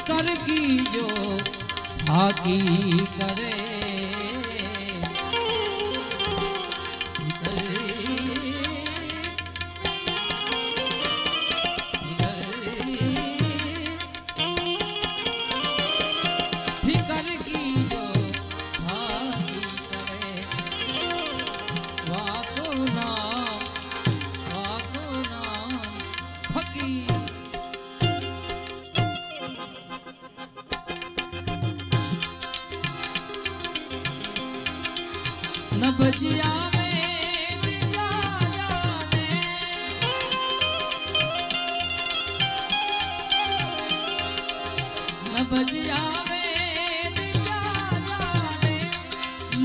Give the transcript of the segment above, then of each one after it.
फिकर की जो थाकी करे न बजिया में दिया जाने न बजिया में दिया जाने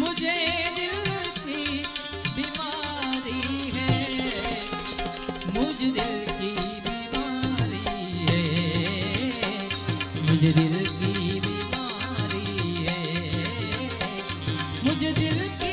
मुझे दिल की बीमारी है मुझे दिल की बीमारी है मुझे दिल की बीमारी है मुझे दिल की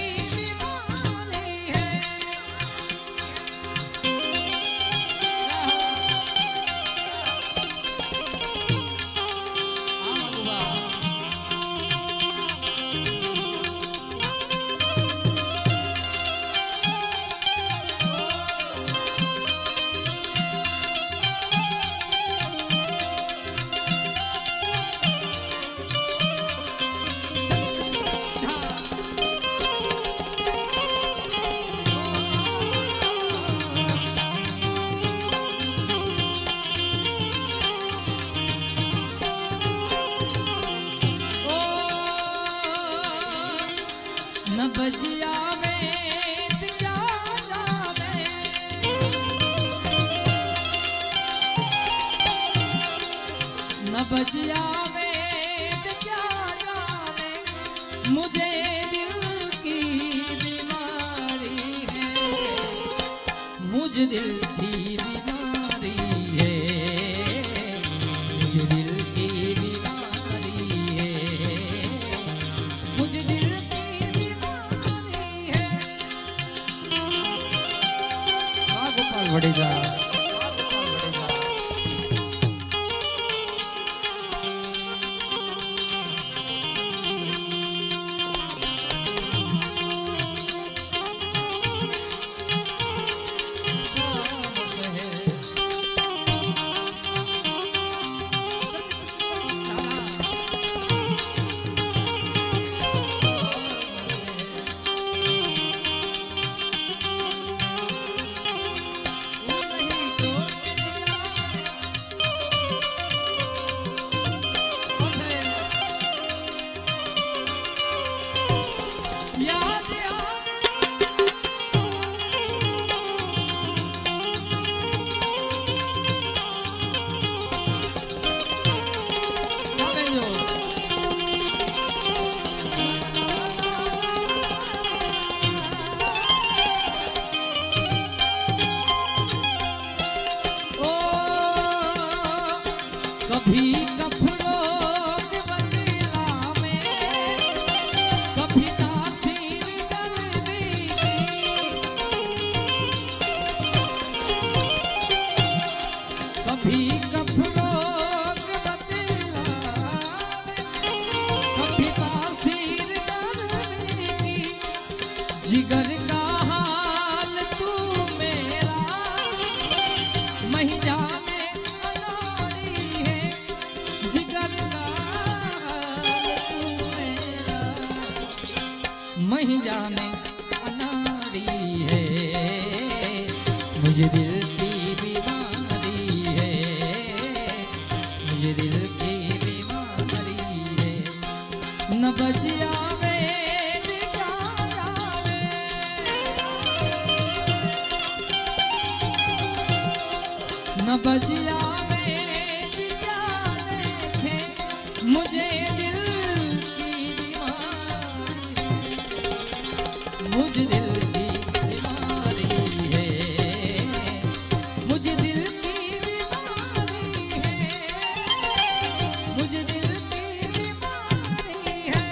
न बजिया में दिया जाने न बजिया में दिया जाने मुझे दिल की बीमारी है मुझे दिल की बीमारी है मुझे दिल की बीमारी है मुझे दिल बढ़ी जा कभी कफरों के बदला में कभी तासीर दर्दी कभी कफरों के बदला में कभी तासीर दर्दी जिगर का हाल तू मेरा मही जाने मही जाने अनाड़ी है मुझे दिल की बीमारी है मुझे दिल की बीमारी है न बजिया में दिखाया न बजिया में दिया देखे मुझे दिल मुझे दिल की बीमारी है मुझे दिल की बीमारी है मुझे दिल की बीमारी है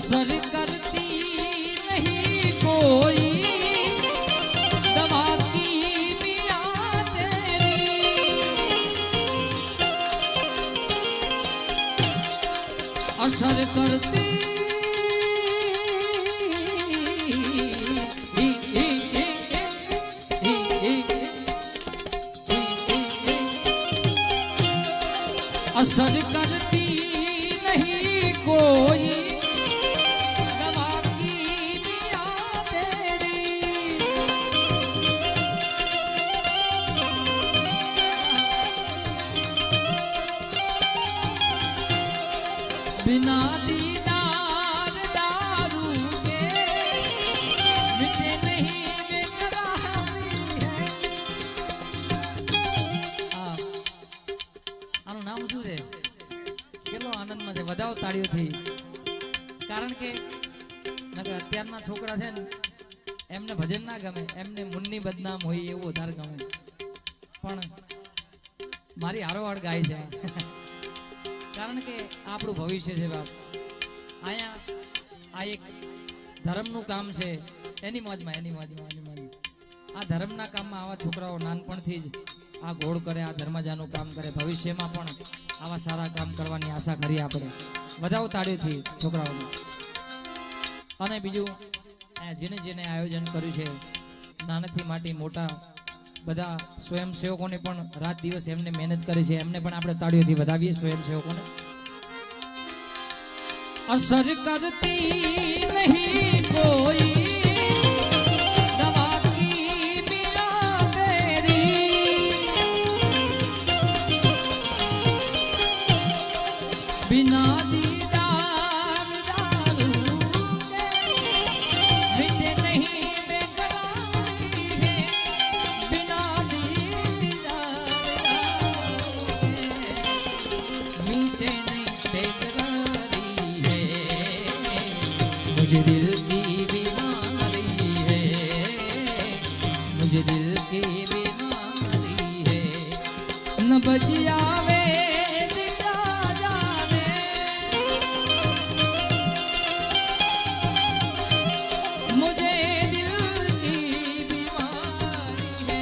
असर करती नहीं कोई दवा की मियां तेरी, असर करती असर करती नहीं कोई दवा की मियां तेरी, बिना दीदार दारू के मिटे नहीं बेकरारी है। આનું નામ શું છે? કેટલો આનંદમાં છે, વધાવો તાળીઓથી. કારણ કે અત્યારના છોકરા છે ને એમને ભજન ના ગમે, એમને મુન્ની બદનામ હોય એવું વધારે ગમે, પણ મારી હારોહાર ગાય છે. કારણ કે આપણું ભવિષ્ય છે બાપ. અહીંયા આ એક ધર્મનું કામ છે, એની મોજમાં એની મોજમાં એની મોજમાં આ ધર્મના કામમાં આવા છોકરાઓ નાનપણથી જ આ ગોળ કરે, આ ધર્મજાનું કામ કરે, ભવિષ્યમાં પણ આવા સારા કામ કરવાની આશા કરીએ આપણે. વધાવો તાળીઓથી છોકરાઓને. અને બીજું જેને જેને આયોજન કર્યું છે, નાનેથી માટી મોટા બધા સ્વયંસેવકોને પણ રાત દિવસ એમને મહેનત કરી છે, એમને પણ આપણે તાળીઓથી વધાવીએ સ્વયંસેવકોને. અસર કરતી નહીં કોઈ દવા કી મિયાં તેરી, बिना दीदार दारू के मिटे नहीं बेकरारी है, बिना दीदार दारू के मिटे नहीं बेकरारी है, मुझे दिल की बीमारी है, मुझे दिल की बीमारी है, न बजियावे मुझे दिल की बीमारी है,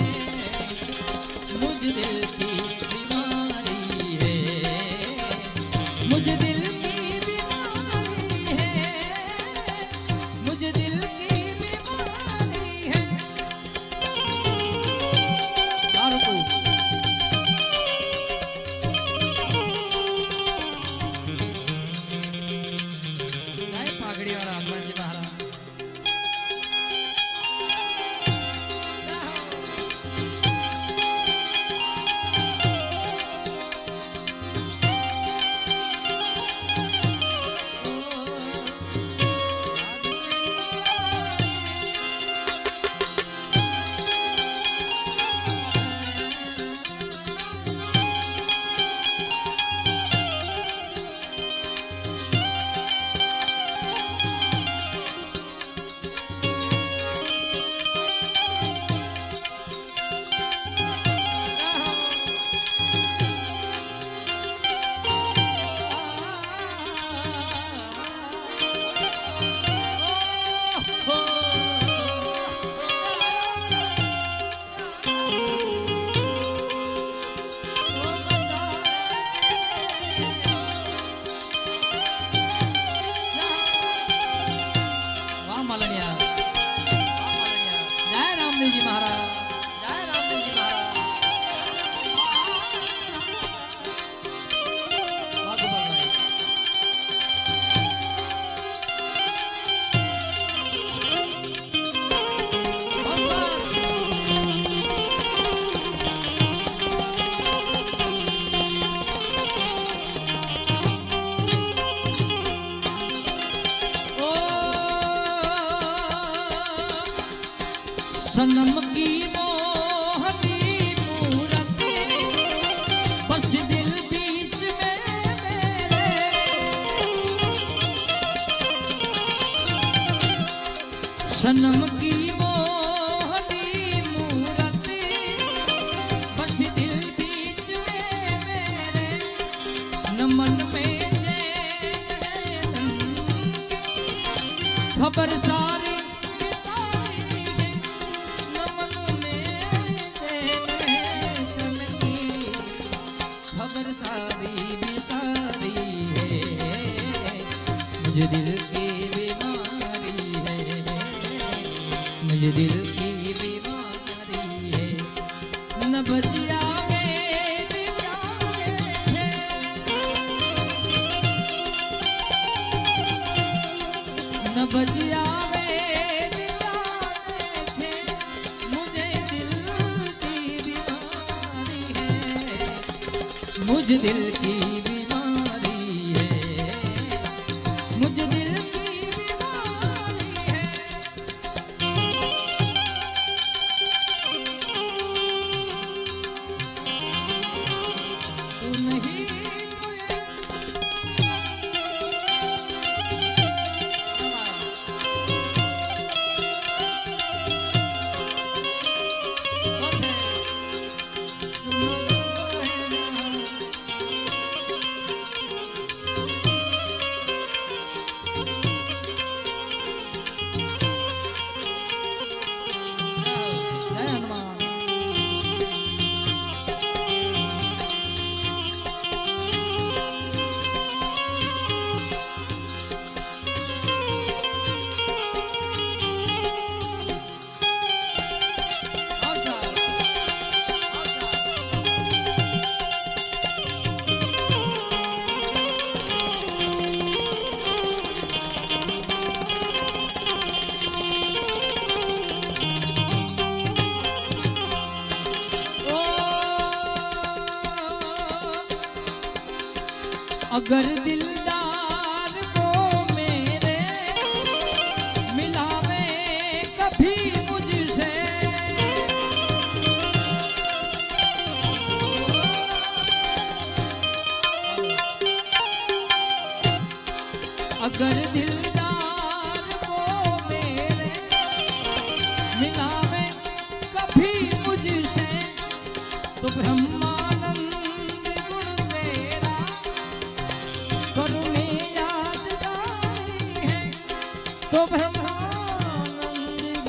मुझे दिल की बीमारी है. पागड़ी वाला हनुमान जी महाराज सनम की मुझे दिल की बीमारी है, मुझे दिल की बीमारी है, न बचिया न बचिया मुझे दिल की बीमारी है, मुझे दिल की बीमारी है, मुझे दिल की बीमारी है। तू नहीं अगर दिलदार को मेरे मिलावे कभी मुझसे, अगर दिलदार को मेरे मिलावे कभी मुझसे, तो ब्रह्मानंद गुण तेरा करुणे यादगारी है, तो ब्रह्मानंद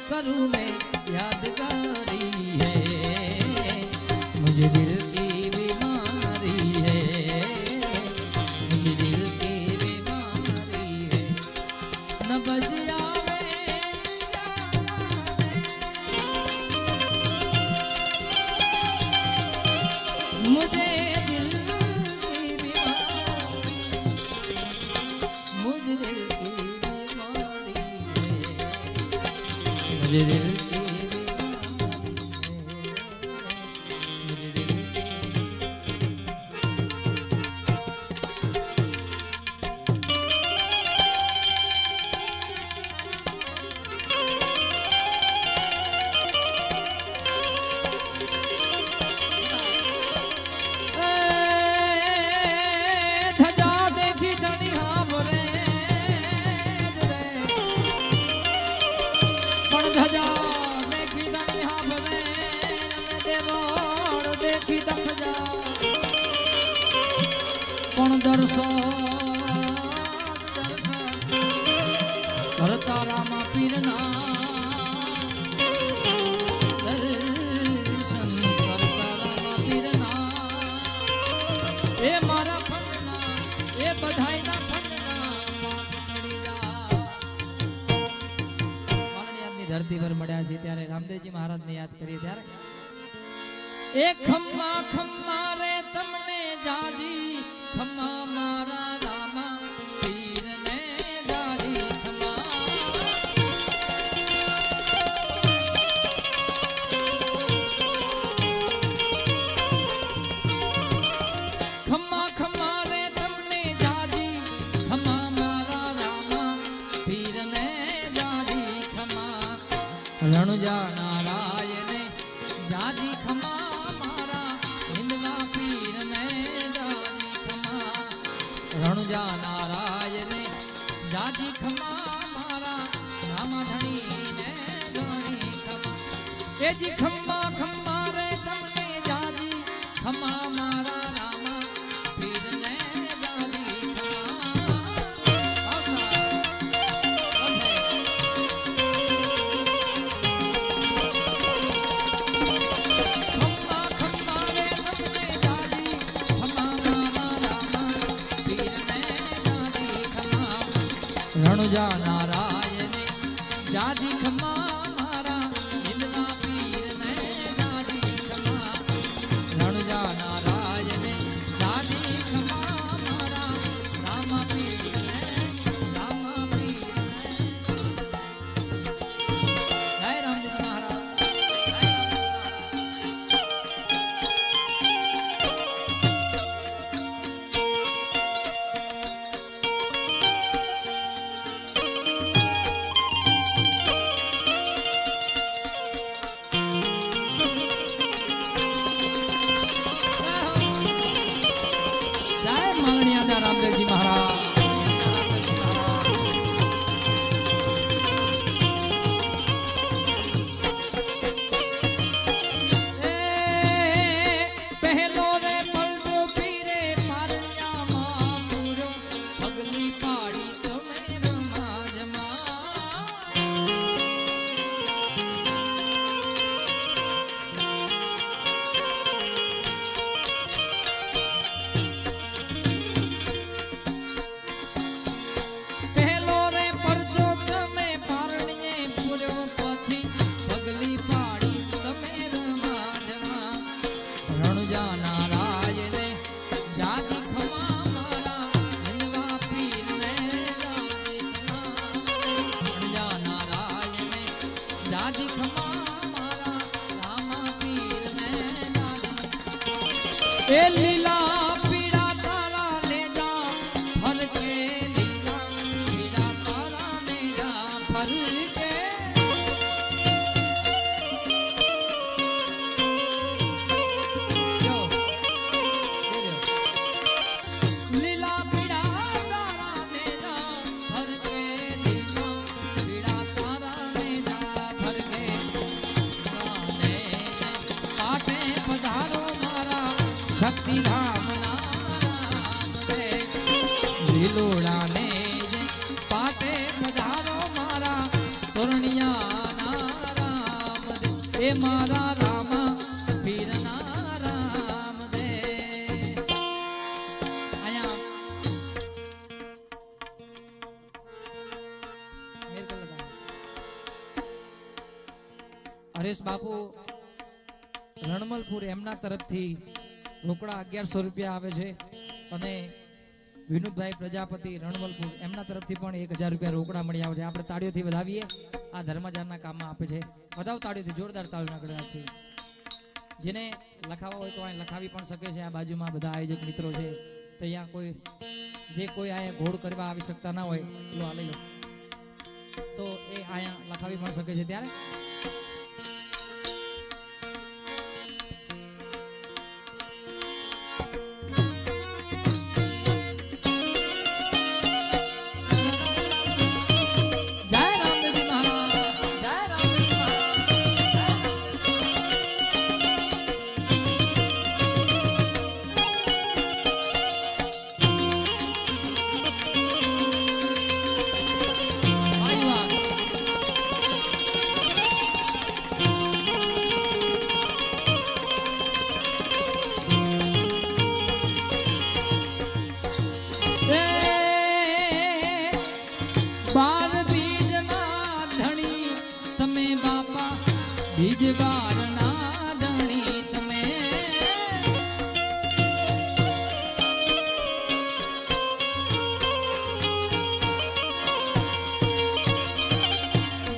करुणे यादगारी है, मुझे दिल की बीमारी है, मुझे दिल की बीमारी है, न बजिया मुझे दिल की बीमारी, मुझे दिल की बीमारी है, मुझे दिल की ધજા દેખી દણી હાભવે ને દેવોડ દેખી દખજા પણ દર્શન કરતા રામા પીરના દર્શન કરતા રામા પીરના એ મારા ફંડના એ બધાયના ધરતી પર મળ્યા છે ત્યારે રામદેવજી મહારાજ ને યાદ કરીએ ત્યારે એ ખમ્મા ખમ્મા રે તમને જાજી ખમ્મા મારા રામા પીર ને જાજી ખમ્મા ખમ્મા ખમ્મા રે તમને જાજી ખમ્મા મારા રામા પીર ને જાજી ખમ્મા રણુજા નારાયણે જાજી ખમા મારા હિંદના પીર ને જાજી ખમા રણુજા નારાયણે જાજી ખમા મારા રામધણી ને જાજી ખમા એજી ખમા ખમા રે તમને જાજી ખમા મારા રામા પીર ને જાજી ખમા રણુજા નારાયણે જાજી ખમા મારા હિંદવા પીરને જાજી ખમા રણુજા નારાયણે જાજી ખમા મારા રામા પીરને રામા પીરને જય રામજી મહારાજ રામદેવજી મહારાજ પહેલો રે પડજો પીરે પારણિયામાં પૂરો પગલી પાડી તમે રમાજમાં એ લીલા પીડા તારા ને જા ફરકે લીલા પીડા તારા ને જા ફરકે લીલા પીડા તારા ને જા ફરકે લીલા પીડા તારા ને જા ફરકે કાટે પધારો શક્તિ ધામ લીલોડા ને પાટે પધારો મારા તોરણિયા રામ એ મારા રામા પીરના રામ દે અહીંયા હરેશ બાપુ રણમલપુર એમના તરફથી રોકડા 1100 રૂપિયા આવે છે અને વિનોદભાઈ પ્રજાપતિ રણવલપુર એમના તરફથી પણ 1000 રૂપિયા રોકડા મળી આવે છે. આપણે તાળીઓથી વધાવીએ. આ ધર્મજાનના કામમાં આપે છે. વધાવ તાળીઓથી, જોરદાર તાળીઓના ગળાથી. જેને લખાવા હોય તો અહીં લખાવી પણ શકે છે. આ બાજુમાં બધા આયોજક મિત્રો છે. તો અહીંયા કોઈ અહીંયા ઘોડ કરવા આવી શકતા ના હોય પેલો આ લઈ લો તો એ અહીંયા લખાવી પણ શકે છે. ત્યારે બીજ બારના ધણી તમે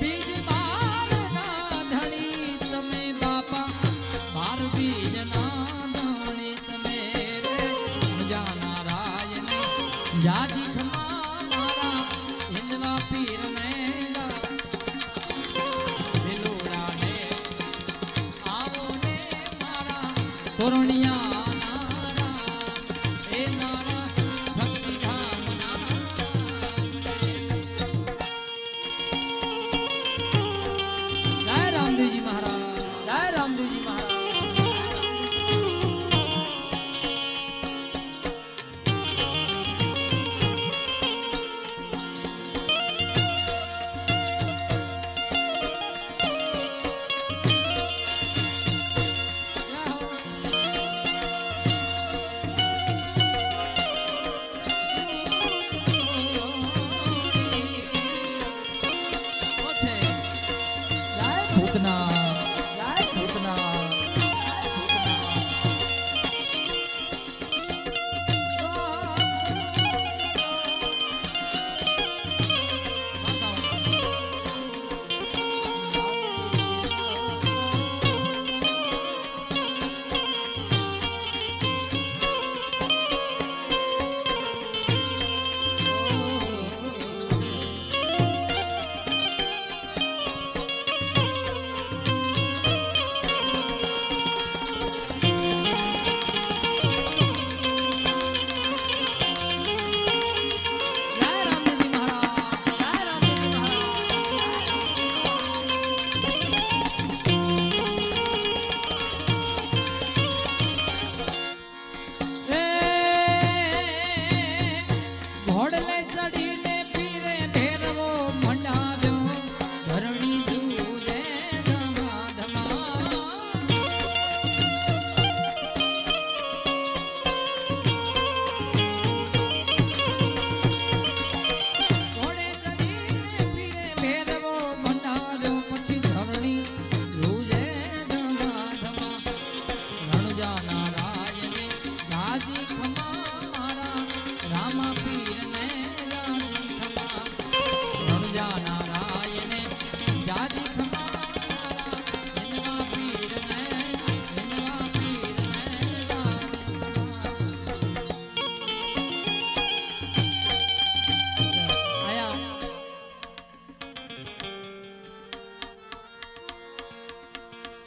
બીજ બારના ધણી તમે બાપા બાર બીજના ધણી તમે જાના રાજને જાજી ખમા મારા હિંદવા પીરને તોરણિયા નારા એ નારા શક્તિ ધામ જય રામદેવજી મહારાજ, જય રામદેવજી મહારાજ. ભૂતના જય ભૂતના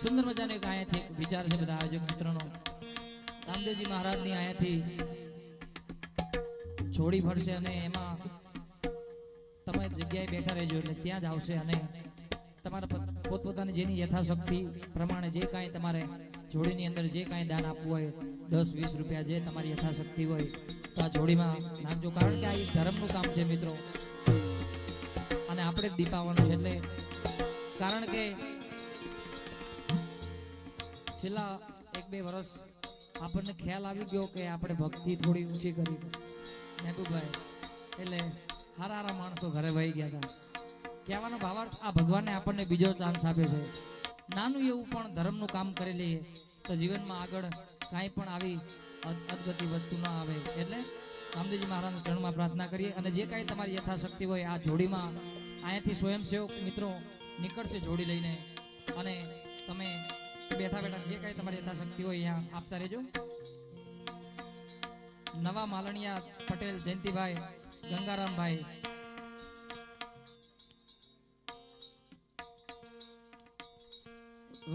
સુંદર મજાનો એક અહીંયાથી એક વિચાર છે બધા આયોજક મિત્રોનો. રામદેવજી મહારાજની અહીંયાથી જોડી ફરશે અને એમાં તમે જગ્યાએ બેઠા રહેજો એટલે ત્યાં જ આવશે અને તમારા પોતપોતાની જેની યથાશક્તિ પ્રમાણે જે કાંઈ તમારે જોડીની અંદર જે કાંઈ દાન આપવું હોય 10-20 રૂપિયા જે તમારી યથાશક્તિ હોય તો આ જોડીમાં નાખજો. કારણ કે આ એક ધર્મનું કામ છે મિત્રો અને આપણે જ દીપાવવાનું છે. એટલે કારણ કે છેલ્લા 1-2 વર્ષ આપણને ખ્યાલ આવી ગયો કે આપણે ભક્તિ થોડી ઊંચી કરી મહેબૂબભાઈ એટલે હારા માણસો ઘરે વહી ગયા હતા. કહેવાનો ભાવાર્થ આ ભગવાને આપણને બીજો ચાન્સ આપ્યો છે. નાનું એવું પણ ધર્મનું કામ કરી લઈએ તો જીવનમાં આગળ કાંઈ પણ આવી અદગતિ વસ્તુ ન આવે. એટલે રામદેવજી મહારાજના ચરણમાં પ્રાર્થના કરીએ અને જે કાંઈ તમારી યથાશક્તિ હોય આ જોડીમાં અહીંયાથી સ્વયંસેવક મિત્રો નીકળશે જોડી લઈને અને તમે બેઠા બેઠા જે કાંઈ તમારી યથાશક્તિ હોય અહીંયા આપતા રહેજો. નવા માલણિયા પટેલ જયંતિભાઈ ગંગારામભાઈ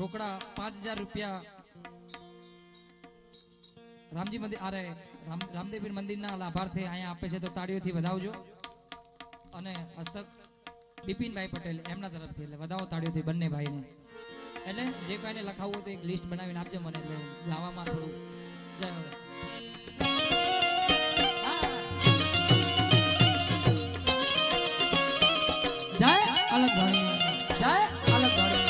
રોકડા 5000 રૂપિયા રામજી મંદિર અરે રામદેવપીર મંદિરના લાભાર્થી અહીંયા આપે છે તો તાળીઓથી વધાવજો. અને હસ્તક બિપિનભાઈ પટેલ એમના તરફથી એટલે વધાવો તાળીઓથી બંને ભાઈને. એટલે જે કોઈને લખાવવું હોય તો એક લિસ્ટ બનાવીને આપજો મને એટલે ગાવામાં થોડું જય અલગ ઘણી જય અલગ ઘણી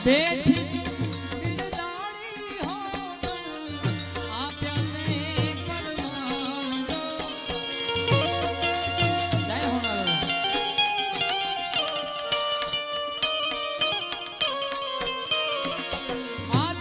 બેઠી બિરદાણી હો આપ્યાને પરમાણજો જય હોનાર આજ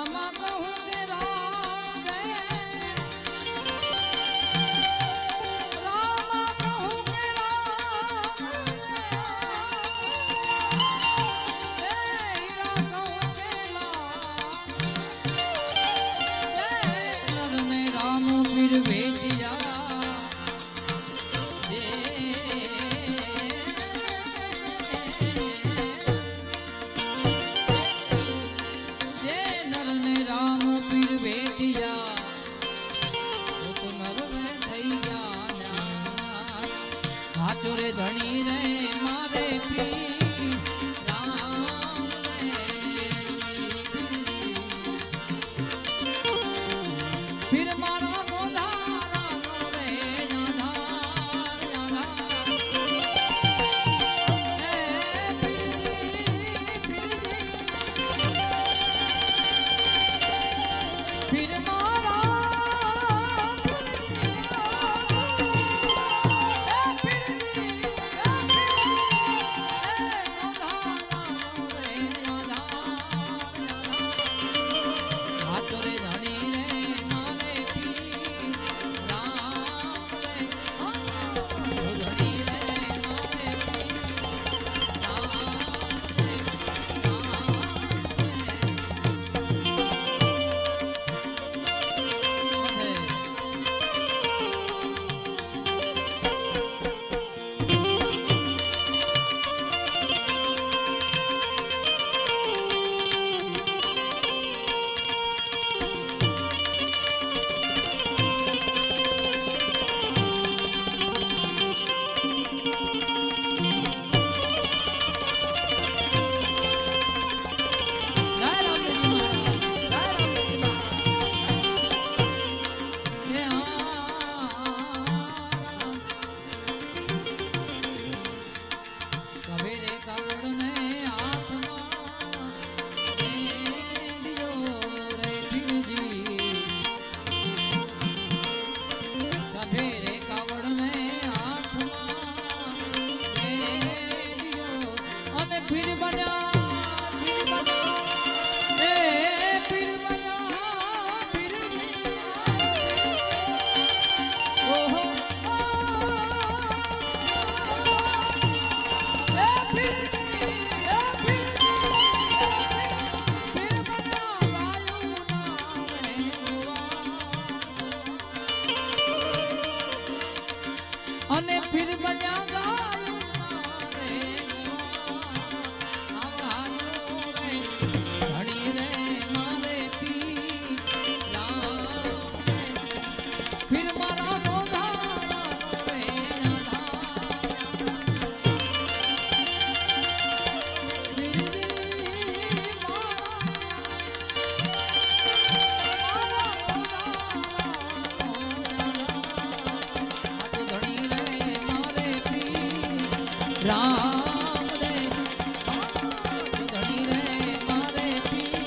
રામા કહું કે રામ જય રામા કહું કે રામ જય હીરા કહું કે લાલ જય નરને રામ પીર ભેટિયા ચોરે ધણી રે મારે પી રામ પીર મારા મોધારા રે પીર મારા અને ફિર બન્યા ગાયું રે આવા રે ઘણી રે મારે પી રામ ફિર મારા મોધારા રે રામ રે ધણી રે મારે પી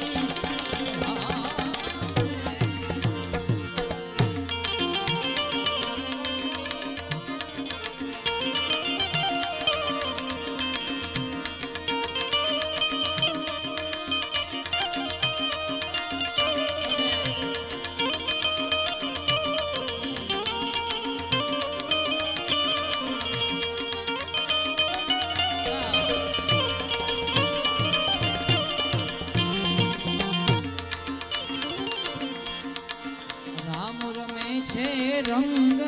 રામ રમે છે રંગ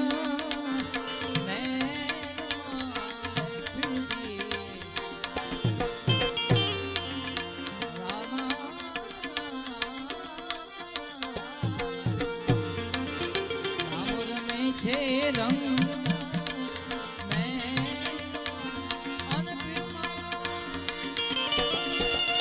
છે રંગ ધણી રે મારે પી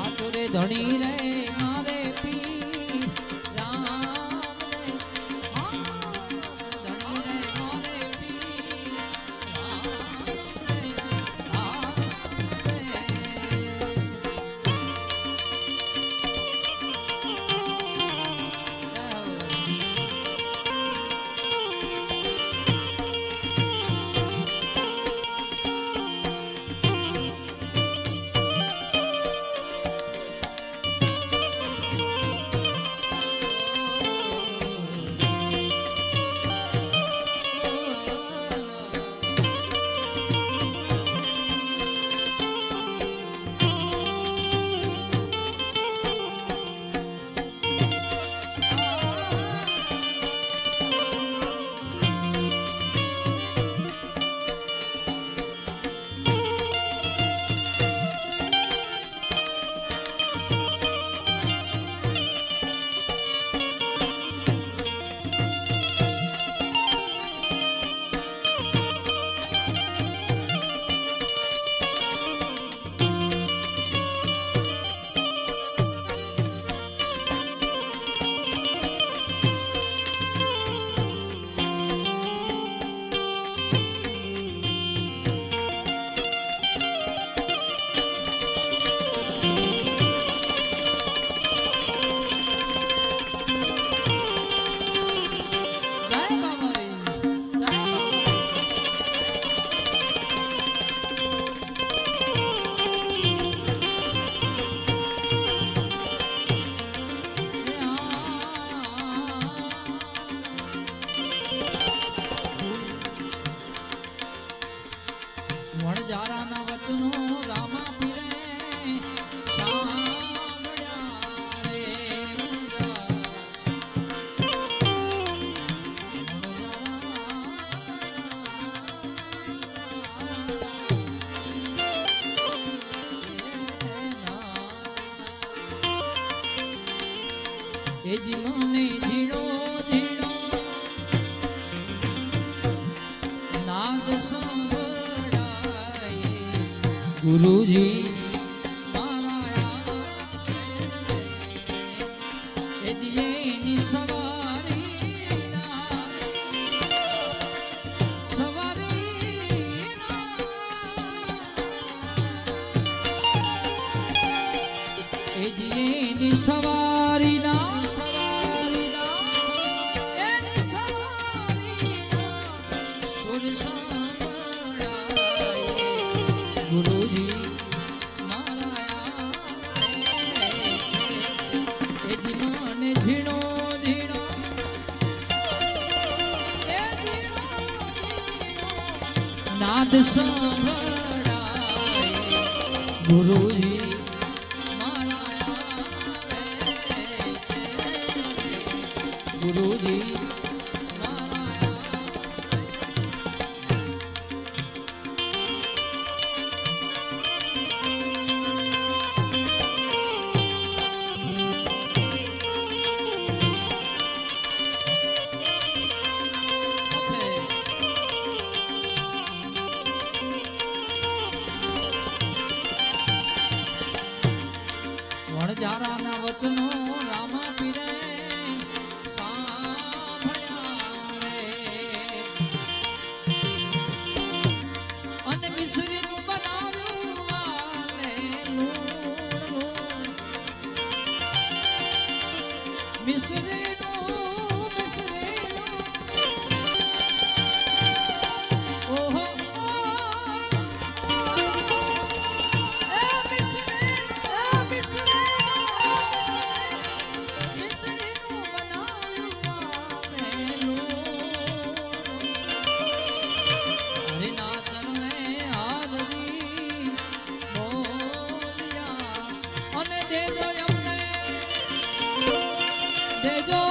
રામ રે ધણી રે મારે પી રામ રે એ જી મને ઝીણો ઝીણો નાદ સંભળાય ગુરુજી સવારી ના એની સવારી ના સુર સંભળાય ગુરુજી મારા એ જીવન ઝીણો ઝીણો નાદ સંભળાય ગુરુજી ગુરુજી વણજારાના વચનો રામા પીરે મિશ્રીનું બનાવ્યું ઓહો દેજો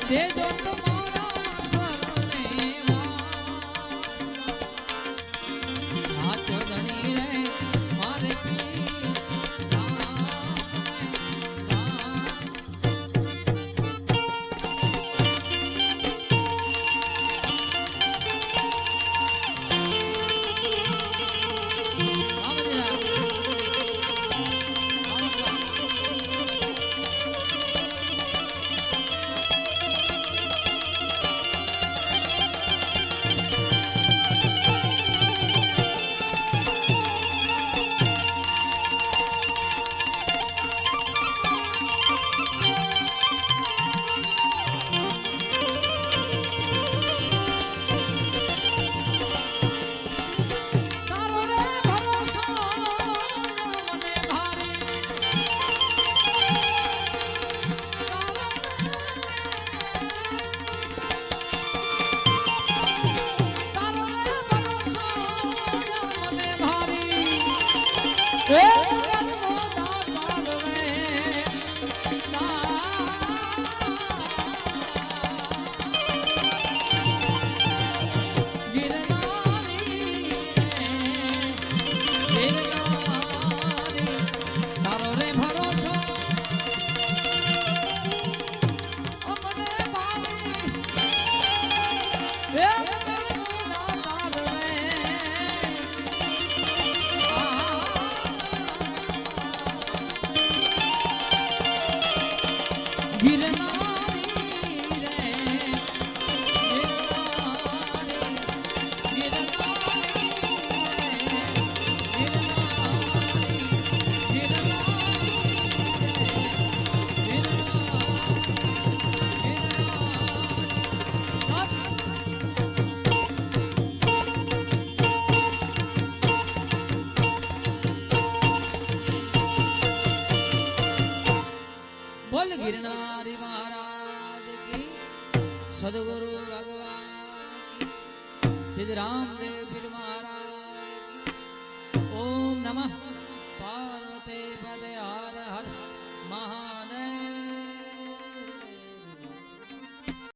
દેજો તમારા શરણે હાથ ધણી રે મારે बोल गिरनारी महाराज की सदगुरु भगवान की सिद्ध रामदेव पीर महाराज की ओम नमः